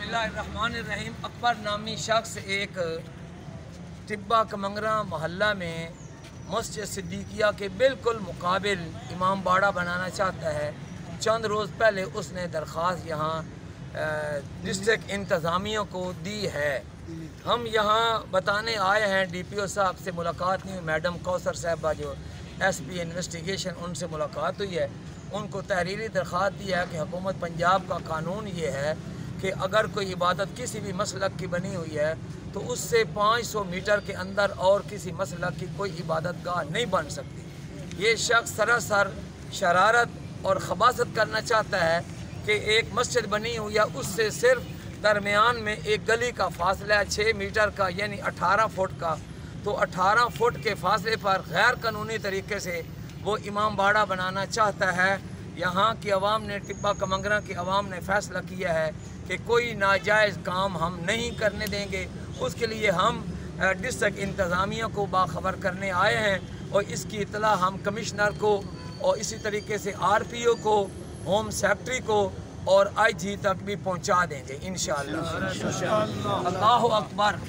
बिस्मिल्लाहिर्रहमानिर्रहीम। अकबर नामी शख्स एक टिब्बा कमंगरा मोहल्ला में मस्जिद सिद्दीकिया के बिल्कुल मुकाबिल इमाम बाड़ा बनाना चाहता है। चंद रोज़ पहले उसने दरख्वास्त यहाँ डिस्ट्रिक्ट इंतज़ामिया को दी है। हम यहाँ बताने आए हैं, DPO साहब से मुलाकात नहीं हुई, मैडम कौसर साहबा जो SP इन्वेस्टिगेशन, उनसे मुलाकात हुई है। उनको तहरीरी दरख्वास्त दी है कि हुकूमत पंजाब का कानून ये है कि अगर कोई इबादत किसी भी मसलक की बनी हुई है तो उससे 500 मीटर के अंदर और किसी मसलक की कोई इबादत गाह नहीं बन सकती। ये शख्स सरासर शरारत और खबासत करना चाहता है कि एक मस्जिद बनी हुई है, उससे सिर्फ दरमियान में एक गली का फासला 6 मीटर का, यानी 18 फुट का। तो 18 फुट के फासले पर गैर कानूनी तरीके से वो इमाम बाड़ा बनाना चाहता है। यहाँ की आवाम ने, टिब्बा कमंगरा की आवाम ने फ़ैसला किया है कि कोई नाजायज़ काम हम नहीं करने देंगे। उसके लिए हम डिस्ट्रिक्ट इंतज़ामिया को बाखबर करने आए हैं और इसकी इतला हम कमिश्नर को और इसी तरीके से RPO को, होम सेक्रेटरी को और IG तक भी पहुँचा देंगे इंशाअल्लाह। अल्लाहु अकबर।